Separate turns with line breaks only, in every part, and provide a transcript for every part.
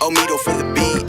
Omido for the beat.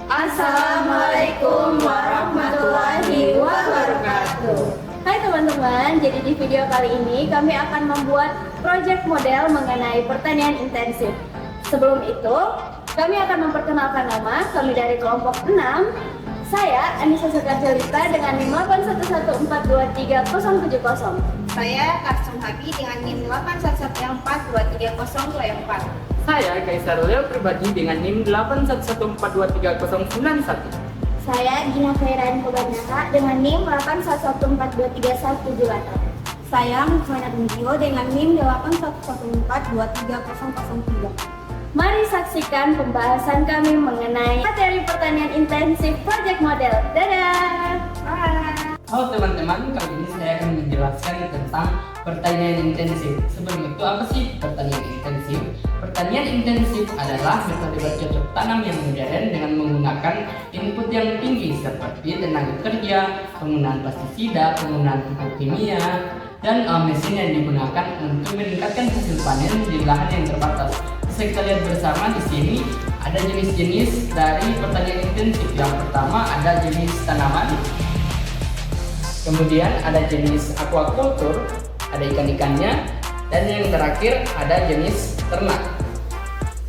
Assalamualaikum warahmatullahi wabarakatuh. Hai teman-teman, jadi di video kali ini kami akan membuat project model mengenai pertanian intensif. Sebelum itu, kami akan memperkenalkan nama kami dari kelompok 6. Saya Anissa Sukarjalita dengan NIM 811423070.
Saya Karsum Habi dengan NIM 811423024.
Saya Kaisar Leo pribadi dengan NIM 811423091.
Saya Gina Khairani Kobanaka dengan NIM 811423178.
Saya Mukmana Tunggio dengan NIM 811423003.
Mari saksikan pembahasan kami mengenai materi pertanian intensif project model. Dadah!
Halo teman-teman, kali ini saya akan menjelaskan tentang pertanian intensif. Sebelum itu, apa sih pertanian intensif? Pertanian intensif adalah metode bercocok tanam yang modern dengan menggunakan input yang tinggi seperti tenaga kerja, penggunaan pestisida, penggunaan pupuk kimia, dan mesin yang digunakan untuk meningkatkan hasil panen di lahan yang terbatas. Bisa kita lihat bersama di sini ada jenis-jenis dari pertanian intensif. Yang pertama ada jenis tanaman, kemudian ada jenis aquaculture, ada ikan-ikannya, dan yang terakhir ada jenis ternak.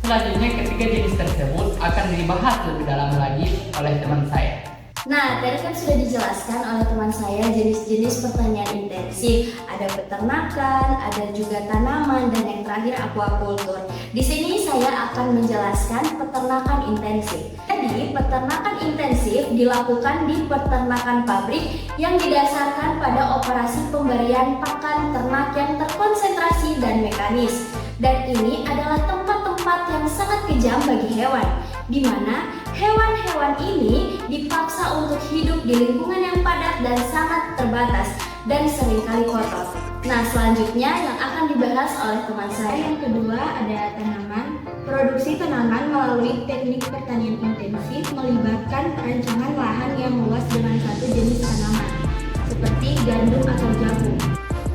Selanjutnya ketiga jenis tersebut akan dibahas lebih dalam lagi oleh teman saya.
Nah, tadi kan sudah dijelaskan oleh teman saya jenis-jenis pertanian intensif. Ada peternakan, ada juga tanaman, dan yang terakhir aquaculture. Di sini saya akan menjelaskan peternakan intensif. Jadi, peternakan intensif dilakukan di peternakan pabrik yang didasarkan pada operasi pemberian pakan ternak yang terkonsentrasi dan mekanis. Dan ini adalah tempat-tempat yang sangat kejam bagi hewan, di mana hewan-hewan ini dipaksa untuk hidup di lingkungan yang padat dan sangat terbatas dan seringkali kotor. Nah, selanjutnya yang akan dibahas oleh teman saya.
Yang kedua ada tanaman. Produksi tanaman melalui teknik pertanian intensif melibatkan perancangan lahan yang luas dengan satu jenis tanaman, seperti gandum atau jagung.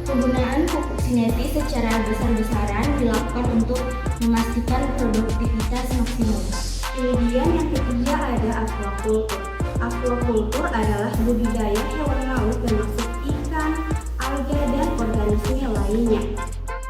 Penggunaan pupuk sintetis secara besar-besaran dilakukan untuk memastikan produktivitas maksimum. Kemudian yang ketiga ada aquaculture. Aquaculture adalah budidaya hewan laut termasuk ikan, alga, dan organisme lainnya.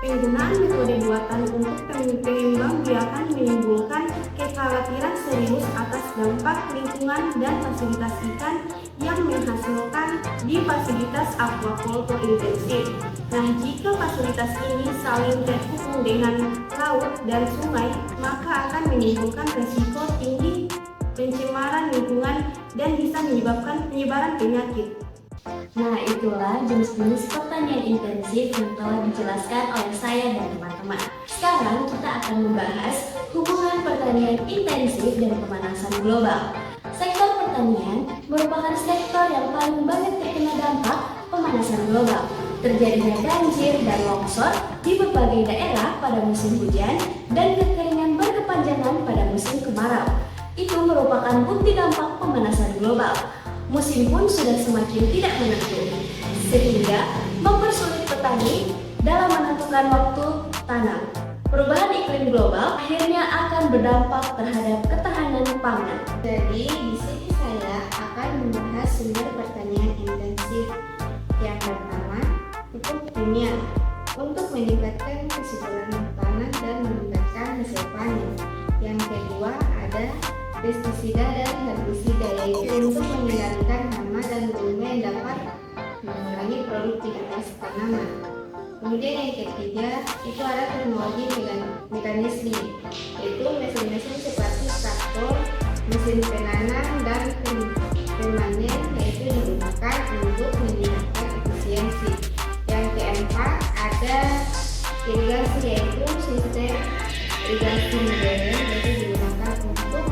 Penggunaan metode buatan untuk pengembang biakan menimbulkan kekhawatiran serius atas dampak lingkungan dan fasilitas ikan yang menghasilkan di fasilitas aquaculture intensif. Nah, jika fasilitas ini saling terhubung dengan laut dan sungai, maka akan menimbulkan resiko tinggi pencemaran lingkungan dan bisa menyebabkan penyebaran penyakit.
Nah, itulah jenis-jenis pertanian intensif yang telah dijelaskan oleh saya dan teman-teman. Sekarang kita akan membahas hubungan pertanian intensif dan pemanasan global. Sektor pertanian merupakan sektor yang paling banyak terkena dampak pemanasan global. Terjadinya banjir dan longsor di berbagai daerah pada musim hujan dan kekeringan berkepanjangan pada musim kemarau. Itu merupakan bukti dampak pemanasan global. Musim pun sudah semakin tidak menentu, sehingga mempersulit petani dalam menentukan waktu tanam. Perubahan iklim global akhirnya akan berdampak terhadap ketahanan pangan.
Jadi, di sini saya akan membahas sumber pertanian intensif. Yang pertama, pupuk kimia untuk meningkatkan kesuburan tanah dan meningkatkan hasil panen. Yang kedua, ada pestisida dan herbisida, yaitu untuk mengendalikan hama dan produktivitas tanaman. Kemudian yang ketiga itu ada teknologi mekanisme, yaitu mesin-mesin seperti traktor, mesin penanam dan pemanen, yaitu digunakan untuk meningkatkan efisiensi. Yang keempat ada irigasi, yaitu sistem irigasi modern, yaitu digunakan untuk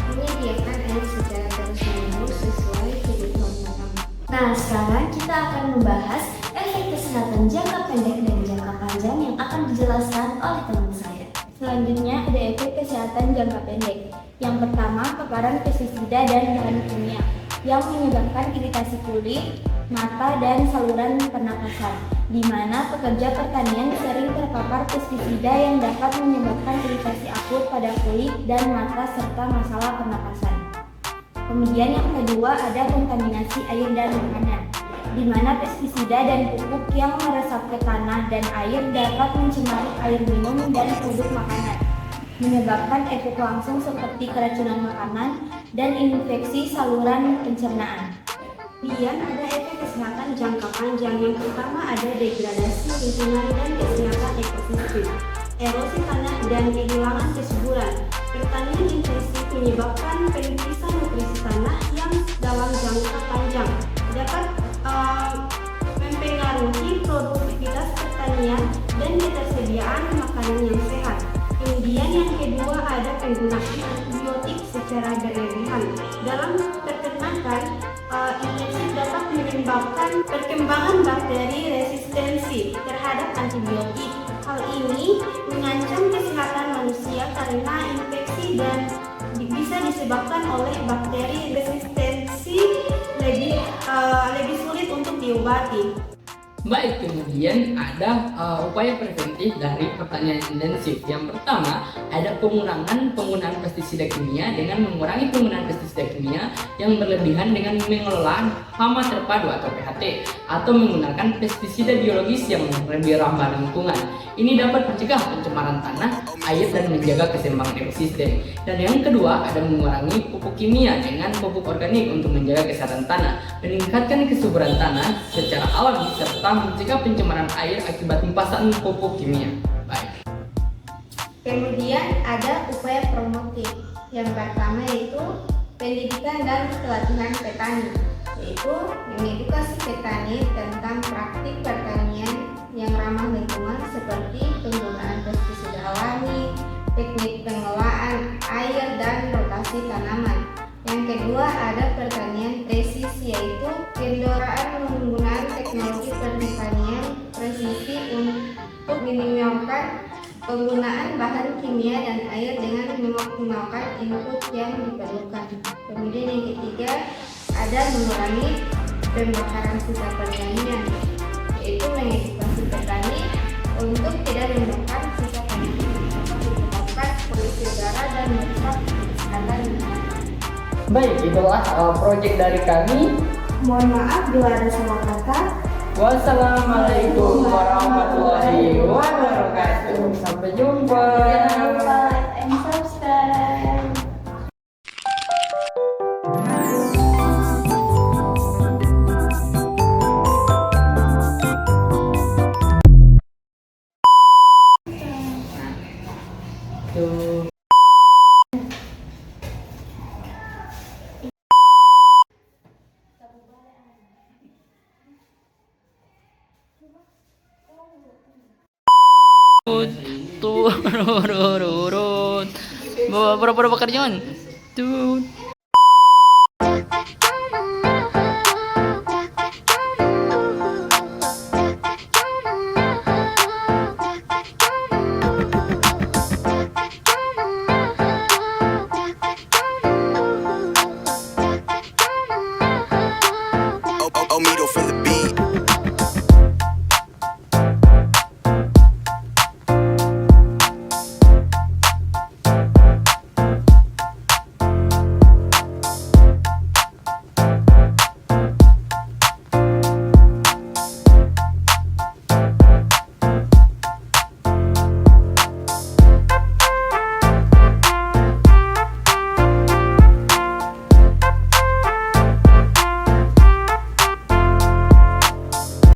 menyediakan air secara terus-menerus sesuai kebutuhan tanaman.
Nah, sekarang kita akan membahas efek kesehatan jangka pendek dan jangka panjang yang akan dijelaskan oleh teman saya.
Selanjutnya ada efek kesehatan jangka pendek. Yang pertama, paparan pestisida dan bahan kimia yang menyebabkan iritasi kulit, mata, dan saluran pernapasan, di mana pekerja pertanian sering terpapar pestisida yang dapat menyebabkan iritasi akut pada kulit dan mata serta masalah pernapasan. Kemudian yang kedua ada kontaminasi air dan makanan, di mana pestisida dan pupuk yang meresap ke tanah dan air dapat mencemari air minum dan produk makanan, menyebabkan efek langsung seperti keracunan makanan dan infeksi saluran pencernaan.
Kemudian ada efek kesehatan jangka panjang. Yang pertama ada degradasi lingkungan dan kesehatan ekosistem, erosi tanah dan kehilangan kesuburan. Pertanian intensif menyebabkan penipisan nutrisi tanah yang dalam jangka panjang dapat mempengaruhi produktivitas pertanian dan ketersediaan makanan yang sehat. Kemudian yang kedua ada penggunaan antibiotik secara berlebihan. Dalam peternakan, intensif dapat menyebabkan perkembangan bakteri resistensi terhadap antibiotik. Hal ini mengancam kesehatan manusia karena infeksi dan bisa disebabkan oleh bakteri resistensi lebih sulit untuk diobati.
Baik, kemudian ada upaya preventif dari pertanian intensif. Yang pertama, ada penggunaan pestisida kimia dengan mengurangi penggunaan pestisida kimia yang berlebihan dengan mengelola hama terpadu atau PHT, atau menggunakan pestisida biologis yang lebih ramah lingkungan. Ini dapat mencegah pencemaran tanah, air, dan menjaga keseimbangan ekosistem. Dan yang kedua, ada mengurangi pupuk kimia dengan pupuk organik untuk menjaga kesehatan tanah, meningkatkan kesuburan tanah secara alami, serta mencegah pencemaran air akibat limpasan pupuk kimia. Baik.
Kemudian ada upaya promotif. Yang pertama yaitu pendidikan dan pelatihan petani, yaitu mengedukasi petani tentang praktik pertanian yang ramah lingkungan seperti penggunaan pestisida alami, teknik pengelolaan air, dan rotasi tanaman. Yang kedua ada pertanian presisi, yaitu kendaraan menggunakan teknologi pertanian presisi untuk meminimalkan penggunaan bahan kimia dan air dengan memaksimalkan input yang diperlukan. Kemudian yang ketiga ada mengurangi pembakaran sisa pertanian, yaitu mengedukasi petani untuk tidak membakar sisa pertanian dapat menyebabkan polusi udara dan merusak kesehatan lingkungan.
Baik, itulah proyek dari kami.
Mohon maaf bila ada salah kata.
Wassalamualaikum warahmatullahi wabarakatuh. Sampai jumpa.
Jangan lupa like and subscribe.
Tuh. Turun, berapa kerjaan? Tuh.